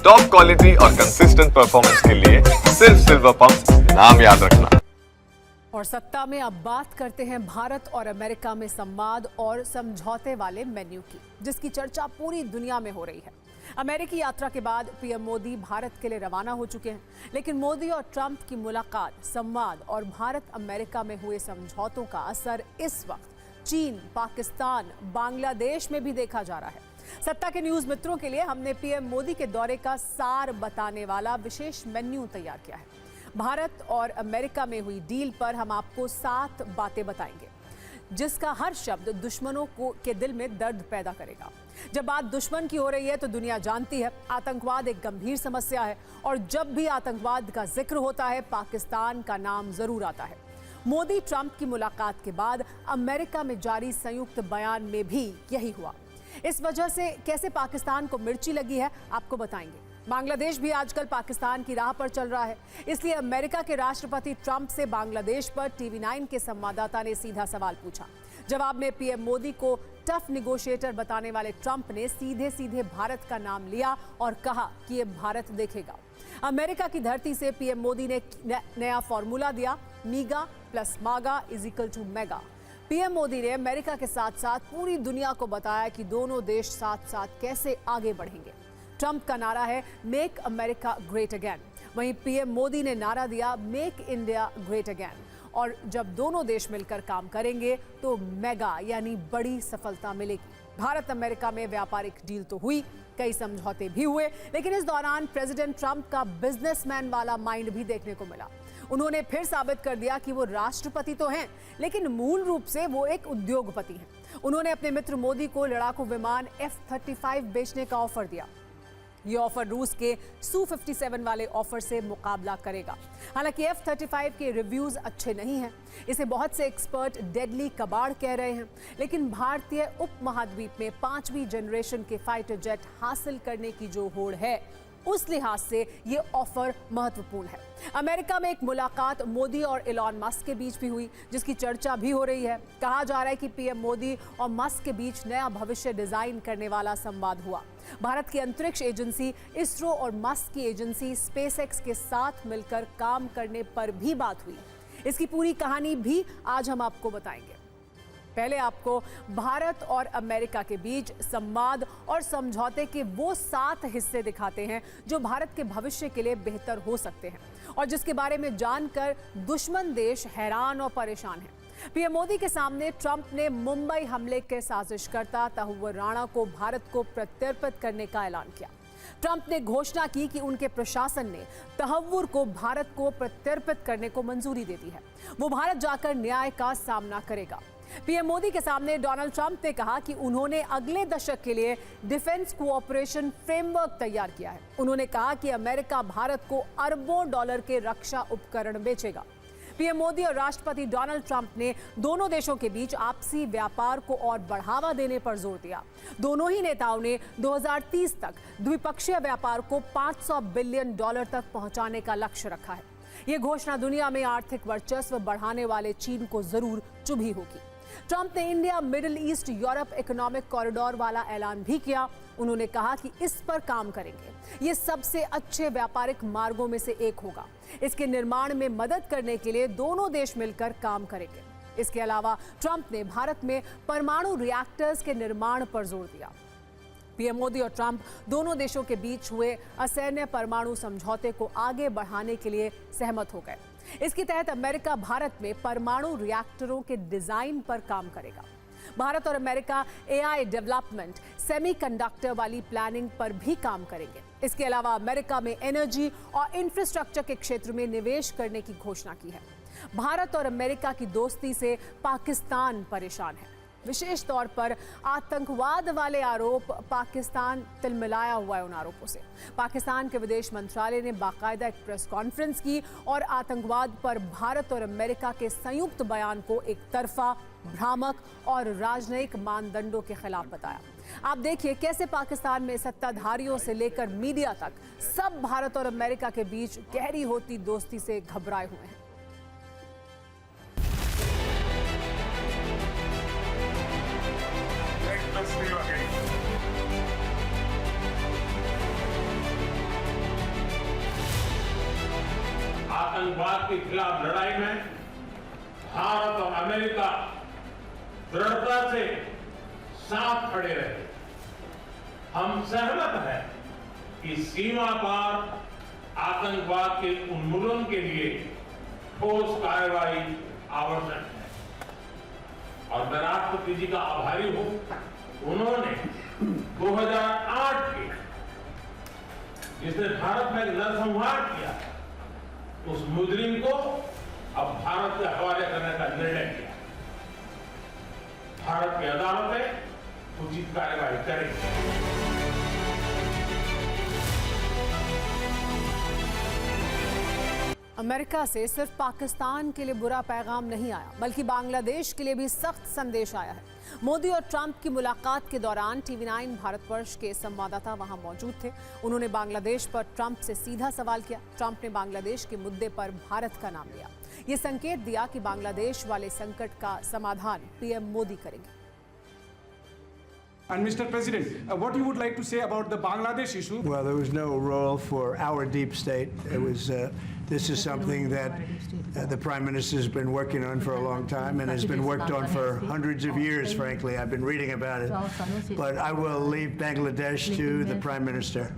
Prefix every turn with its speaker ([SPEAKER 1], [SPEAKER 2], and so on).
[SPEAKER 1] Top quality और consistent performance के लिए सिर्फ सिल्वर पंप नाम याद रखना।
[SPEAKER 2] और सत्ता में अब बात करते हैं भारत और अमेरिका में संवाद और समझौते वाले मेन्यू की, जिसकी चर्चा पूरी दुनिया में हो रही है। अमेरिकी यात्रा के बाद पीएम मोदी भारत के लिए रवाना हो चुके हैं, लेकिन मोदी और ट्रंप की मुलाकात, संवाद और भारत अमेरिका में हुए समझौतों का असर इस वक्त चीन, पाकिस्तान, बांग्लादेश में भी देखा जा रहा है। सत्ता के न्यूज मित्रों के लिए हमने पीएम मोदी के दौरे का सार बताने वाला विशेष मेन्यू तैयार किया है। भारत और अमेरिका में हुई डील पर हम आपको 7 बातें बताएंगे, जिसका हर शब्द दुश्मनों के दिल में दर्द पैदा करेगा। जब बात दुश्मन की हो रही है तो दुनिया जानती है आतंकवाद एक गंभीर समस्या है, और जब भी आतंकवाद का जिक्र होता है पाकिस्तान का नाम जरूर आता है। मोदी ट्रंप की मुलाकात के बाद अमेरिका में जारी संयुक्त बयान में भी यही हुआ। इस वजह से कैसे पाकिस्तान को मिर्ची लगी है आपको बताएंगे। बांग्लादेश भी आजकल पाकिस्तान की राह पर चल रहा है, इसलिए अमेरिका के राष्ट्रपति ट्रंप से बांग्लादेश पर टीवी9 के संवाददाता ने सीधा सवाल पूछा। जवाब में पीएम मोदी को टफ निगोशिएटर बताने वाले ट्रंप ने सीधे सीधे भारत का नाम लिया और कहा कि ये भारत देखेगा। अमेरिका की धरती से पीएम मोदी ने नया फॉर्मूला दिया, मीगा प्लस मागा is equal to mega. PM Modi ने अमेरिका के साथ साथ पूरी दुनिया को बताया कि दोनों देश साथ साथ कैसे आगे बढ़ेंगे। ट्रंप का नारा है मेक अमेरिका ग्रेट अगेन, वहीं पीएम मोदी ने नारा दिया मेक इंडिया ग्रेट अगेन। और जब दोनों देश मिलकर काम करेंगे तो मेगा यानी बड़ी सफलता मिलेगी। भारत अमेरिका में व्यापारिक डील तो हुई, कई समझौते भी हुए, लेकिन इस दौरान प्रेसिडेंट ट्रंप का बिजनेसमैन वाला माइंड भी देखने को मिला। उन्होंने फिर साबित कर दिया कि वो राष्ट्रपति तो हैं, लेकिन मूल रूप से वो एक उद्योगपति हैं। उन्होंने अपने मित्र मोदी को लड़ाकू विमान F-35 बेचने का ऑफर दिया। ये ऑफर रूस के Su-57 वाले ऑफर से मुकाबला करेगा। हालांकि F-35 के रिव्यूज अच्छे नहीं हैं, इसे बहुत से एक्सपर्ट डेडली कबाड़ कह रहे हैं, लेकिन भारतीय उपमहाद्वीप में 5वीं जनरेशन के फाइटर जेट हासिल करने की जो होड़ है, उस लिहाज से ये ऑफर महत्वपूर्ण है। अमेरिका में एक मुलाकात मोदी और इलॉन मस्क के बीच भी हुई, जिसकी चर्चा भी हो रही है। कहा जा रहा है कि पीएम मोदी और मस्क के बीच नया भविष्य डिजाइन करने वाला संवाद हुआ। भारत की अंतरिक्ष एजेंसी इसरो और मस्क की एजेंसी स्पेसएक्स के साथ मिलकर काम करने पर भी बात हुई। इसकी पूरी कहानी भी आज हम आपको बताएंगे। पहले आपको भारत और अमेरिका के बीच संवाद और समझौते के वो 7 हिस्से दिखाते हैं जो भारत के भविष्य के लिए बेहतर हो सकते हैं, और जिसके बारे में जानकर दुश्मन देश हैरान और परेशान है। पीएम मोदी के सामने ट्रंप ने मुंबई हमले के साजिशकर्ता तहव्वुर राणा को भारत को प्रत्यर्पित करने का ऐलान किया। ट्रंप ने घोषणा की कि उनके प्रशासन ने तहव्वुर को भारत को प्रत्यर्पित करने को मंजूरी दे दी है। वो भारत जाकर न्याय का सामना करेगा। पीएम मोदी के सामने डोनाल्ड ट्रंप ने कहा कि उन्होंने अगले दशक के लिए डिफेंस कोऑपरेशन फ्रेमवर्क तैयार किया है। उन्होंने कहा कि अमेरिका भारत को अरबों डॉलर के रक्षा उपकरण बेचेगा। पीएम मोदी और राष्ट्रपति डोनाल्ड ट्रंप ने दोनों देशों के बीच आपसी व्यापार को और बढ़ावा देने पर जोर दिया। दोनों ही नेताओं ने 2030 तक द्विपक्षीय व्यापार को $500 बिलियन तक पहुंचाने का लक्ष्य रखा है। यह घोषणा दुनिया में आर्थिक वर्चस्व बढ़ाने वाले चीन को जरूर चुभी होगी। ट्रंप ने India middle east Europe economic corridor वाला ऐलान भी किया। उन्होंने कहा कि इस पर काम करेंगे। ये सबसे अच्छे व्यापारिक मार्गों में से एक होगा। इसके निर्माण में मदद करने के लिए दोनों देश मिलकर काम करेंगे। इसके अलावा ट्रंप ने भारत में परमाणु रिएक्टर्स के निर्माण पर जोर दिया। पीएम मोदी और ट्रंप दोनों देशों के बीच हुए असैन्य परमाणु समझौते को आगे बढ़ाने के लिए सहमत हो गए। इसके तहत अमेरिका भारत में परमाणु रिएक्टरों के डिजाइन पर काम करेगा। भारत और अमेरिका एआई डेवलपमेंट, सेमीकंडक्टर वाली प्लानिंग पर भी काम करेंगे। इसके अलावा अमेरिका में एनर्जी और इंफ्रास्ट्रक्चर के क्षेत्र में निवेश करने की घोषणा की है। भारत और अमेरिका की दोस्ती से पाकिस्तान परेशान है। विशेष तौर पर आतंकवाद वाले आरोप, पाकिस्तान तिलमिलाया हुआ है उन आरोपों से। पाकिस्तान के विदेश मंत्रालय ने बाकायदा एक प्रेस कॉन्फ्रेंस की और आतंकवाद पर भारत और अमेरिका के संयुक्त बयान को एक तरफा, भ्रामक और राजनयिक मानदंडों के खिलाफ बताया। आप देखिए कैसे पाकिस्तान में सत्ताधारियों से लेकर मीडिया तक सब भारत और अमेरिका के बीच गहरी होती दोस्ती से घबराए हुए हैं।
[SPEAKER 3] आतंकवाद के खिलाफ लड़ाई में भारत और अमेरिका दृढ़ता से साथ खड़े रहे। हम सहमत हैं कि सीमा पार आतंकवाद के उन्मूलन के लिए ठोस कार्रवाई आवश्यक है और मैं राष्ट्रपति जी का आभारी हूं। उन्होंने 2008 के जिसने भारत में नरसंहार किया उस मुजरिम को अब भारत के हवाले करने का निर्णय किया। भारत की अदालतें उचित कार्रवाई करेंगी।
[SPEAKER 2] अमेरिका से सिर्फ पाकिस्तान के लिए बुरा पैगाम नहीं आया, बल्कि बांग्लादेश के लिए भी सख्त संदेश आया है। मोदी और ट्रंप की मुलाकात के दौरान TV9 भारतवर्ष के संवाददाता वहां मौजूद थे। उन्होंने बांग्लादेश पर ट्रंप से सीधा सवाल किया। ट्रंप ने बांग्लादेश के मुद्दे पर भारत का नाम लिया। ये संकेत दिया कि बांग्लादेश वाले संकट का समाधान PM मोदी करेंगे।
[SPEAKER 4] And Mr. President, what you would like to say about the Bangladesh issue?
[SPEAKER 5] Well, there was no role for our deep state. It was. This is something that the Prime Minister has been working on for a long time and has been worked on for hundreds of years, frankly. I've been reading about it. But I will leave Bangladesh to the Prime Minister.